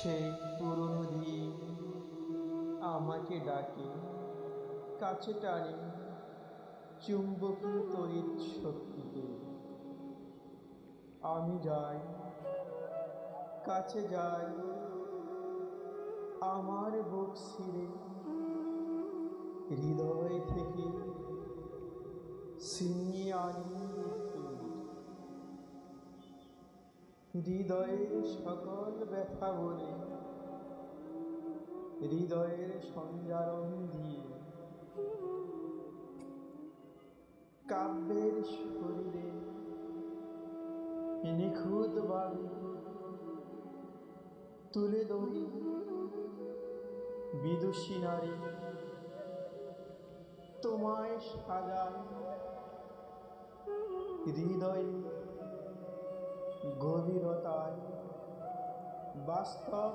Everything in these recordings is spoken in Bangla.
সেই পুরনো দিন আমাকে ডাকে, কাছে টানে চুম্বকীয় তড়িৎ শক্তিতে। আমি যাই, কাছে যাই, আমার বুক ছিঁড়ে হৃদয় থেকে ছিনিয়ে আনি হৃদয়ের সকল ব্যথা বলে, হৃদয়ের সঞ্জারণ দিয়ে কাব্যের শরীরে নিখুঁতভাবে তুলে ধরি বিদুষী নারী। তোমায় সাজাই হৃদয়ে গভীরতায়, বাস্তব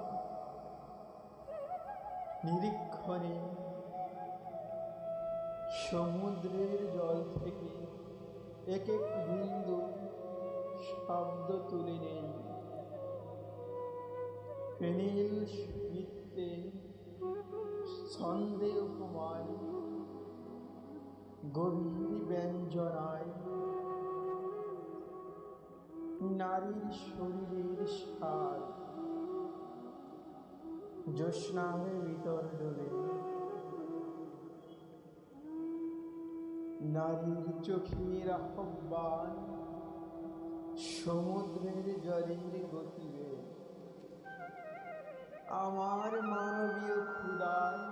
নিরীক্ষণে সমুদ্রের জল থেকে এক এক বিন্দু শব্দ তুলে নেই। ফেনিল মিথ্যে ছন্দে উপমায়, গভীর ব্যঞ্জনায় নারীর শরীরের সার জ্যোৎস্নার ভিতর ডোলে। নারীর চোখের আহ্বান সমুদ্রের জলের গতিবেগ। আমার মানবীয় ক্ষুধায়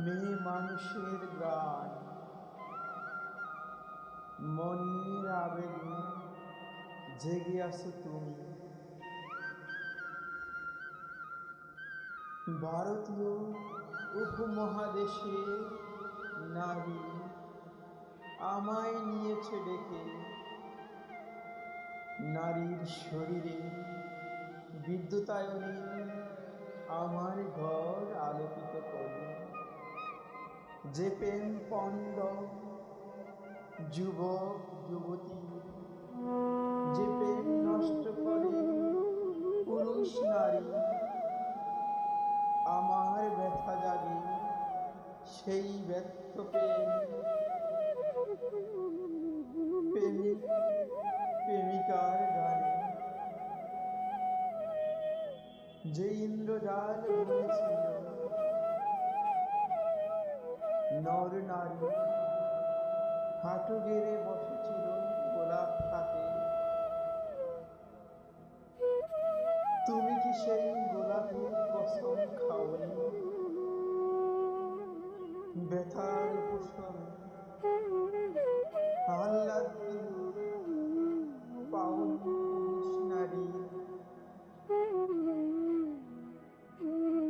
মেয়ে মানুষের গান, মনের আবেগে জেগে আছো তুমি। ভারতীয় উপমহাদেশে নারী আমায় নিয়েছে ডেকে, নারীর শরীরে বিদ্যুতায়নে আমার ঘর আলোকিত করে। যে প্রেম পণ্ড যুবক যুবতী, যে প্রেম নষ্ট করে পুরুষ নারী, আমার ব্যথা জাগে সেই ব্যর্থ প্রেম। প্রেমিক প্রেমিকার গানে যে ইন্দ্রজাল বলেছিল নর নারী হাঁটু গেড়ে বসেছিল গোলাপ হাতে। তুমি কি সেই গোলাপের কসম খাওনি? ব্যথার উপশমে আহ্লাদ পাওনি পুরুষ নারী।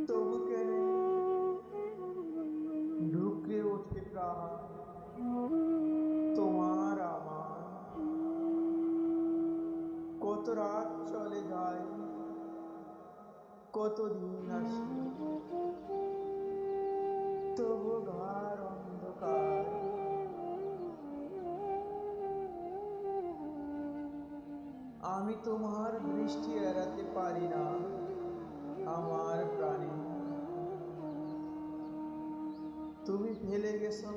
তবু কেন ঢুকে ওঠে প্রাণ তোমার আমার? কত রাত চলে যায়, কতদিন আসে, তবু ঘর অন্ধকার। আমি তোমার দৃষ্টি এড়াতে পারি না আমার প্রাণে। তুমি ফেলে গেছো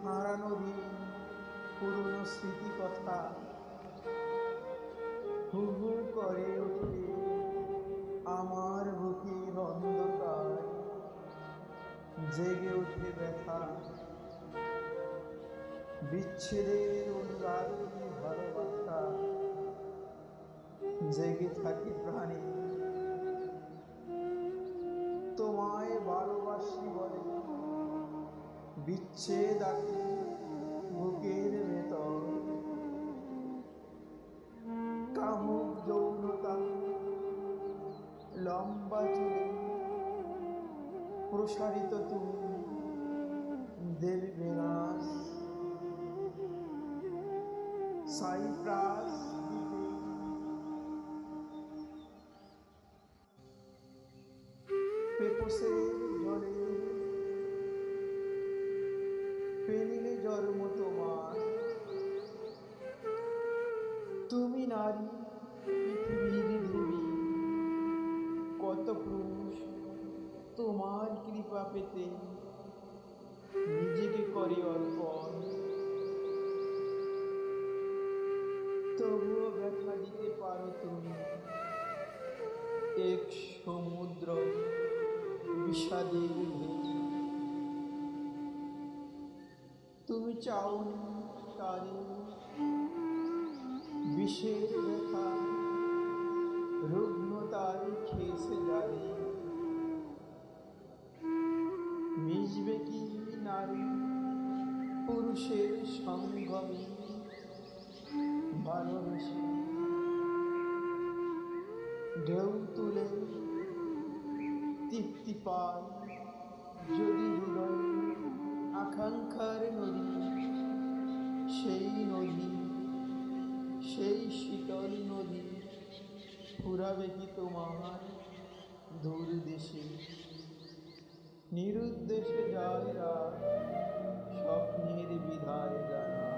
হারানো দিন, পুরনো স্মৃতি কথা হু হু করে ওঠে আমার বুকের অন্ধকার। জেগে ওঠে ব্যথা, বিচ্ছেদের অনুরাগ ভালোবাসা জেগে থাকে প্রাণে। তোমায় ভালোবাসি বলে বিচ্ছেদ আঁকে বুকের ভেতর। কামুক যৌনতা লম্বা চুলে প্রসারিত তুমি দেববেনাস সাইপ্রাস দ্বীপে। পেপোসের জলে ফেনিলে জন্ম তোমার। তুমি নারী পৃথিবীর দেবী। পেতে নিজেকে করে অর্পণ, তবুও ব্যথা দিতে পারো তুমি এক সমুদ্র বিষাদের ঢেউ। তুমি চাওনি তারে বিষের ব্যথা রুগ্নতায় খেয়েছে যারে, মিশবে কি নারী পুরুষের সঙ্গমে ভালোবেসে, ঢেউ তুলে তৃপ্তি পায় যদি হৃদয়ে আকাঙ্ক্ষার নদী, সেই নদী, সেই শীতল নদী ফুরাবে কি তোমার দূর দেশে। নিরুদ্দেশে যায় রাত, স্বপ্নের বিদায় জানা।